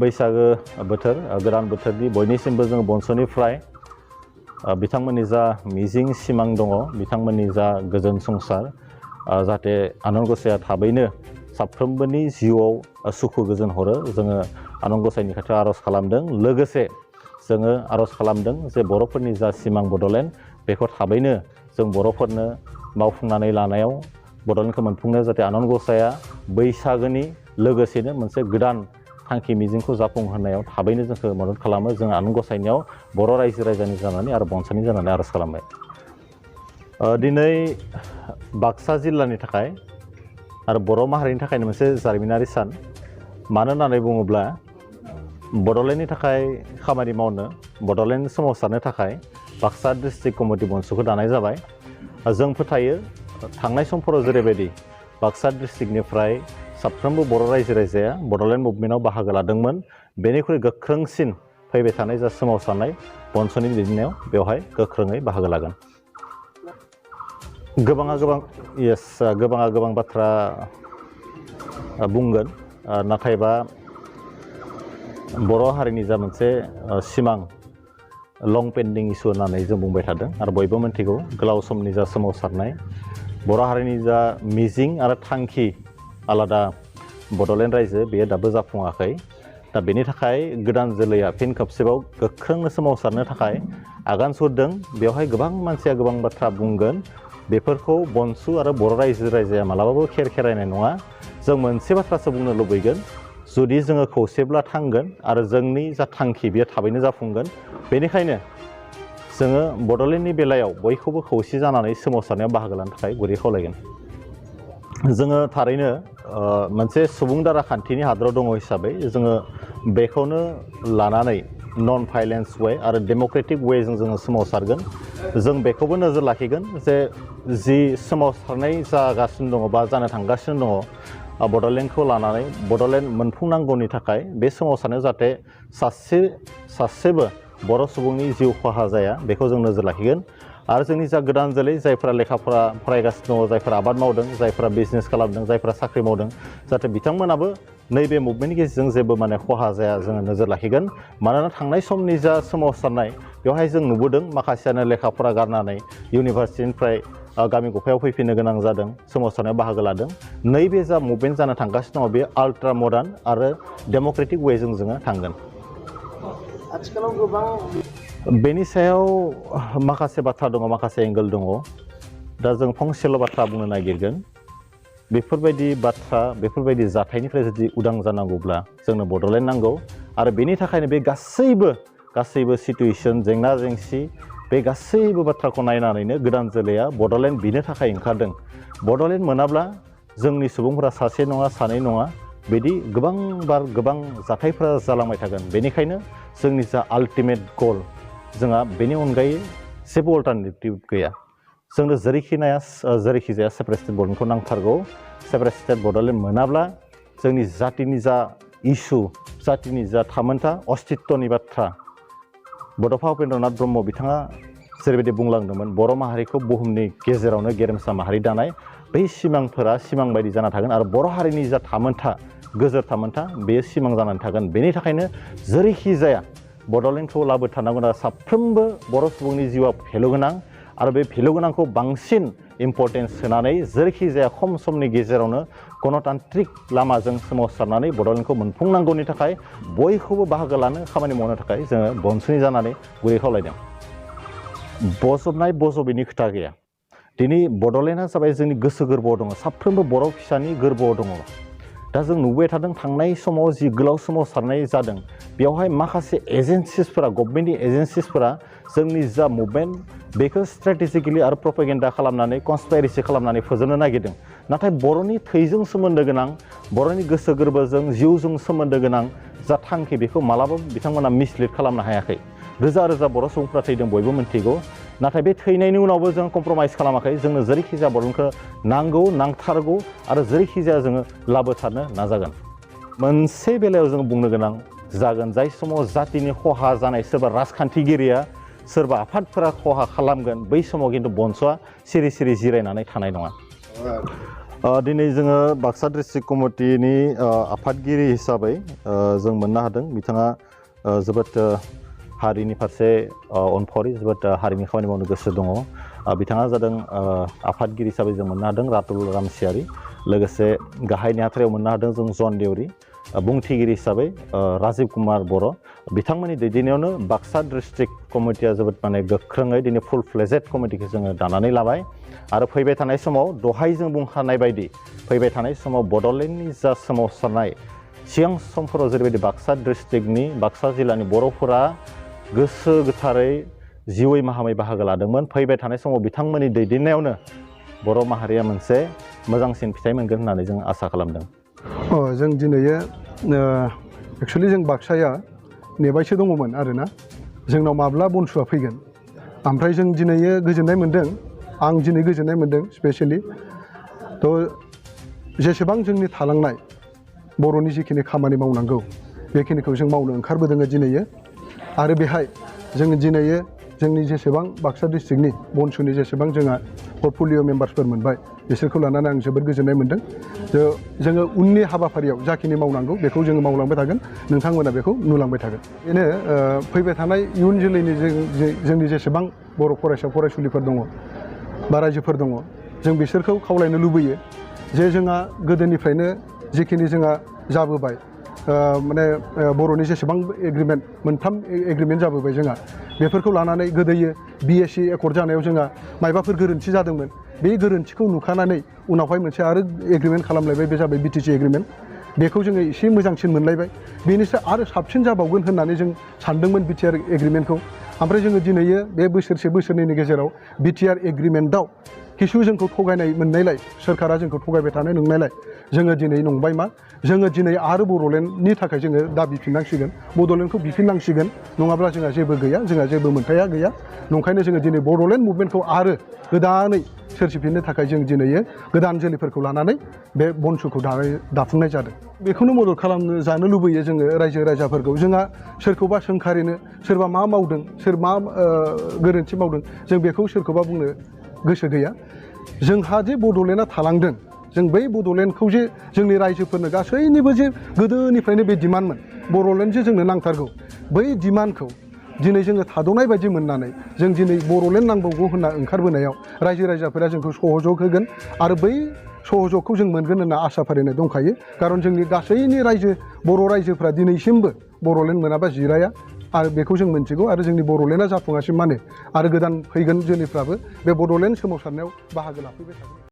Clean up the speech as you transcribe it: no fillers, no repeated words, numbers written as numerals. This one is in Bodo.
बैसागो बोथोर गोदान बोथोरनि बयनिसिमबो जों बनसुनिफ्राय बिथांमोननि जा मिजिं सिमां दङ बिथांमोननि जा गोजोन संसार जाहाथे आनान गसाइया थाबैनो साफ्रोमबोनि जिउआव सुखु गोजोन हरो जोङो आनान गसाइनि खाथियाव आर'ज खालामदों लोगोसे जोङो आर'ज खालामदों जे बर'फोरनि जा सिमां बड'लेण्ड बेखौ थाबैनो जों बर'फोरनो मावफुंनानै लानायाव बड'लेण्डखौ मोनफुंनायाव जाहाथे आनान गसाइया बैसागोनि लोगोसेनो मोनसे गोदान थांखि मिजिंखौ जाफुंहोनायाव थाबैनो जोंखौ मदद खालामो जों आनान गसाइनियाव बर' रायजो राजानि जानानै आरो बनसानि जानानै आर'ज खालामबाय। दिनै बाक्सा जिल्लानि थाखाय आरो बर' माहारिनि थाखायनो मोनसे जारिमिनारि सान मानो होननानै बुङोब्ला बड'लेण्डनि थाखाय खामानि मावनो बड'लेण्ड सोमावसारनो थाखाय बाक्सा डिस्ट्रिक्ट कमिटि बनसुखौ दानाय जाबाय। जों फोथायो थांनाय समफोराव जेरैबायदि बाक्सा डिस्ट्रिक्टनिफ्राय साफ्रोमबो बर' रायजो राजाया बड'लेण्ड मुभमेन्टआव बाहागो लादोंमोन बेनिख्रुइ गोख्रोंसिन फैबाय थानाय जा सोमावसारनाय बनसुनि दैदेननायाव बेवहाय गोख्रोङै बाहागो लागोन। गोबाङा गोबां बाथ्रा बुंगोन नाथायबा बर' हारिनि जा मोनसे सिमां लं पेन्डिं इस्यु होननानै जों बुंबाय थादों आरो बयबो मिन्थिगौ गोलाव समनि जा सोमावसारनाय बर' हारिनि जा मिजिं आरो थांखि आलादा बड'लेण्ड रायजो बेयो दाबो जाफुङाखै दा बेनि थाखाय गोदान जोलैया फिन खेबसेबाव गोख्रोंनो सोमावसारनो थाखाय आगान सुरदों। बेवहाय गोबां मानसिया गोबां बाथ्रा बुंगोन बेफोरखौ बनसु आरो बर' रायजो राजाया मालाबाबो खेरायनाय नङा। जों मोनसे बाथ्रासो बुंनो लुबैगोन जुदि जोङो खौसेब्ला थांगोन आरो जोंनि जा थांखि बेयो थाबैनो जाफुंगोन। बेनिखायनो जोङो बड'लेण्डनि बेलायाव बयखौबो खौसे जानानै सोमावसारनायाव बाहागो लानो थाखाय गुरै खावलायगोन। जोङो थारैनो मोनसे सुबुं दारा खान्थिनि हादराव दङ हिसाबै जोङो बेखौनो लानानै नन भाइलेन्स वे आरो डेम'क्रेटिक वेजों जोङो सोमावसारगोन। जों बेखौबो नोजोर लाखिगोन जे जि सोमावसारनाय जागासिनो दङ बा जानो थांगासिनो दङ बड'लेण्डखौ लानानै बड'लेण्ड मोनफुंनांगौनि थाखाय बे सोमावसारनायाव जाहाथे सासेबो बर' सुबुंनि जिउ खहा जाया बेखौ जों नोजोर लाखिगोन। आरो जोंनि जा गोदान जोलै जायफोरा लेखाफोरा फरायगासिनो दङ जायफोरा आबाद मावदों जायफोरा बिजनेस खालामदों जायफोरा साख्रि मावदों जाहाथे बिथांमोनाबो नैबे मुभमेन्टनि गेजेरजों जेबो खहा जाया जोङो नोजोर लाखिगोन। मानोना थांनाय समनि जा सोमावसारनाय बेवहाय जों नुबोदों माखासेयानो लेखाफोरा गारनानै इउनिभारसिटिनिफ्राय गामि गफायाव फैफिननो गोनां जादों सोमावसारनायाव बाहागो लादों। नैबे जा मुभमेन्ट जानो थांगासिनो दङ बेयो आल्ट्रा मडार्न आरो डेम'क्रेटिक वेजों जोङो थांगोन। आथिखालाव गोबां बेनि सायाव माखासे बाथ्रा दङ माखासे एंगोल दङ दा जों फंसेल' बाथ्रा बुंनो नागिरगोन बेफोरबायदि बाथ्रा बेफोरबायदि जाथायनिफ्राय जुदि उदां जानांगौब्ला जोंनो बड'लेण्ड नांगौ आरो बेनि थाखायनो बे गासैबो सिटुवेसन जेंना जेंसि बे गासैबो बाथ्राखौ नायनानैनो गोदान जोलैया बड'लेण्ड बिनो थाखाय ओंखारदों। बड'लेण्ड मोनाब्ला जोंनि सुबुंफोरा सासे नङा सानै नङा बिदि गोबां जाथायफोरा जालांबाय थागोन। बेनिखायनो जोंनि जा आल्टिमेट गल जोंहा बेनि अनगायै जेबो अल्टारनेटिभ गैया। जोंनो जेरैखि जाया सेपारेट स्टेट बड'लेण्डखौ नांथारगौ। सेपारेट स्टेट बड'लेण्ड मोनाब्ला जोंनि जातिनि जा इस्यु जातिनि जा थामोनथा अस्तित्वनि बाथ्रा बड'फा उपेन्द्रनाथ ब्रह्म बिथाङा जेरैबायदि बुंलांदोंमोन बर' माहारिखौ बुहुमनि गेजेरावनो गेरेमसा माहारि दानाय बै सिमांफोरा सिमां बायदि जाना थागोन आरो बर' हारिनि जा थामोनथा गोजोर थामोनथा बेयो सिमां जानानै थागोन। बेनि थाखायनो जेरैखि जाया बड'लेण्डखौ लाबोथारनांगोन आरो साफ्रोमबो बर' सुबुंनि जिउआ भेलु गोनां आरो बे भेलु गोनांखौ बांसिन इम्परटेन्स होनानै जेरैखि जाया खम समनि गेजेरावनो गणतान्त्रिक लामाजों सोमावसारनानै बड'लेण्डखौ मोनफुंनांगौनि थाखाय बयखौबो बाहागो लानो खामानि मावनो थाखाय जोङो बनसुनि जानानै गुरै खावलायदों। बजबनाय खोथा गैया। दिनै बड'लेण्डआ जाबाय जोंनि गोसो गोरबोआव दङ साफ्रोमबो बर' फिसानि गोरबोआव दङ। दा जों नुबाय थादों थांनाय समाव जि गोलाव सोमावसारनाय जादों बेवहाय माखासे एजेन्सिसफोरा गभर्नमेन्टनि एजेन्सिसफोरा जोंनि जा मुभमेन्ट बेखौ स्ट्रेटेजिकेलि आरो प्रपेगेन्डा खालामनानै कनस्पायरेसि खालामनानै फोजोबनो नागिरदों। नाथाय बर'नि थैजों सोमोन्दो गोनां बर'नि गोसो गोरबोजों जिउजों सोमोन्दो गोनां जा थांखि बेखौ मालाबाबो बिथांमोना मिसलिड खालामनो हायाखै। रोजा रोजा बर' सुबुंफ्रा थैदों बयबो मिन्थिगौ। नाथाय बे थैनायनि उनावबो जों कमप्रमाइस खालामाखै। जोंनो जेरैखि जाया बड'लेण्डखौ नांगौ नांथारगौ आरो जेरैखि जाया जोङो लाबोथारनो नाजागोन। मोनसे बेलायाव जों बुंनो गोनां जागोन जाय समाव जातिनि खहा जानाय सोरबा राजखान्थिगिरिया सोरबा आफादफोरा खहा खालामगोन बै समाव खिन्थु बनसुआ सिरि सिरि जिरायनानै थानाय नङा। दिनै जोङो बाक्सा डिस्ट्रिक्ट कमिटिनि आफादगिरि हिसाबै जों मोननो हादों बिथाङा जोबोद हारिनि फारसे अनफावरि जोबोद हारिनि खामानि मावनो गोसो दङ बिथाङा जादों आफादगिरि हिसाबै जों मोननो हादों रातुल रामसियारि लोगोसे गाहाय नेहाथारियाव मोननो हादों जों जन देउरि बुंथिगिरि हिसाबै राजिब कुमार बर' बिथांमोननि दैदेननायावनो बाक्सा डिस्ट्रिक्ट कमिटिया जोबोद माने गोख्रोङै दिनै फुल फ्लेजेड कमिटिखौ जोङो दानानै लाबाय आरो फैबाय थानाय समाव दहाय जों बुंखानाय बायदि फैबाय थानाय समाव बड'लेण्डनि जा सोमावसारनाय सिगां समफोराव जेरैबायदि बाक्सा डिस्ट्रिक्टनि बाक्सा जिल्लानि बर'फोरा गोसो गोथारै जिउयै माहामै बाहागो लादोंमोन फैबाय थानाय समाव बिथांमोननि दैदेननायावनो बर' माहारिया मोनसे मोजांसिन फिथाइ मोनगोन होननानै जों आसा खालामदों। जों दिनैयो एक्सुवेलि जों बाक्साया नेबायसो दङमोन आरोना जोंनाव माब्ला बनसुआ फैगोन ओमफ्राय जों दिनैयो गोजोननाय मोन्दों आं दिनै गोजोननाय मोन्दों स्पेसियेलि जेसेबां जोंनि थालांनाय बर'नि जिखिनि खामानि मावनांगौ बेखिनिखौ जों मावनो ओंखारबोदों दिनैयो आरो बेहाय जों दिनैयो जोंनि जेसेबां बाक्सा डिस्ट्रिक्टनि बनसुनि जेसेबां जोंहा पर्टफलिय' मेम्बार्सफोर मोनबाय बिसोरखौ लानानै आं जोबोद गोजोननाय मोन्दों जोङो उननि हाबाफारियाव जाखिनि मावनांगौ बेखौ जोङो मावलांबाय थागोन नोंथांमोना बेखौ नुलांबाय थागोन बेनो फैबाय थानाय इयुन जोलैनि जोंनि जेसेबां बर' फरायसा फरायसुलिफोर दङ बा रायजोफोर दङ जों बिसोरखौ खावलायनो लुबैयो जे जोंहा गोदोनिफ्रायनो जिखिनि जोंहा जाबोबाय माने बर'नि जेसेबां एग्रिमेन्ट मोनथाम एग्रिमेन्ट जाबोबाय जोंहा बेफोरखौ लानानै गोदोयो BSc एकर्ड जानायाव जोंहा मायबाफोर गोरोन्थि जादोंमोन बे गोरोन्थिखौ नुखानानै उनावहाय मोनसे आरो एग्रिमेन्ट खालामलायबाय बे जाबाय BTC एग्रिमेन्ट बेखौ जोङो एसे मोजांसिन मोनलायबाय बेनिफ्राय आरो साबसिन जाबावगोन होननानै जों सानदोंमोन BTR एग्रिमेन्टखौ ओमफ्राय जोङो दिनैयो बे बोसोरसे बोसोरनैनि गेजेराव BTR एग्रिमेन्टआव किसु जोंखौ थगायनाय मोननायलाय सोरखारा जोंखौ थगायबाय थानो नंनायलाय जोङो दिनै नंबाय मा जोङो दिनै आरो बड'लेण्डनि थाखाय जोङो दा बिफिननांसिगोन बड'लेण्डखौ बिफिननांसिगोन नङाब्ला जोंहा जेबो गैया जोंहा जेबो मोनथाया गैया नंखायनो जोङो दिनै बड'लेण्ड मुभमेन्टखौ आरो गोदानै सोरजिफिननो थाखाय जों दिनैयो गोदान जोलैफोरखौ लानानै बे बनसुखौ दाफुंनाय जादों बेखौनो मदद खालामनो जानो लुबैयो जोङो रायजो राजाफोरखौ जोंहा सोरखौबा सोंखारिनो सोरबा मा मावदों सोर मा गोरोन्थि मावदों जों बेखौ सोरखौबा बुंनो गोसो गैया जोंहा जे बड'लेण्डआ थालांदों जों बै बड'लेण्डखौ जे जोंनि रायजोफोरनो गासैनिबो जे गोदोनिफ्रायनो बे डिमान्डमोन बड'लेण्ड जे जोंनो नांथारगौ बै डिमान्डखौ दिनै जोङो थाद'नाय बायदि मोननानै जों दिनै बड'लेण्ड नांबावगौ होनना ओंखारबोनायाव रायजो राजाफोरा जोंखौ सहजग होगोन आरो बै सहजगखौ जों मोनगोन होनना आसा फारिनाय दंखायो खारन जोंनि गासैनि रायजो बर' रायजोफ्रा दिनैसिमबो बड'लेण्ड मोनाबा जिराया आरो बेखौ जों मिन्थिगौ आरो जोंनि बड'लेण्डआ जाफुङासिम माने आरो गोदान फैगोन जोलैफ्राबो बे बड'लेण्ड सोमावसारनायाव बाहागो लाफैबाय थागोन।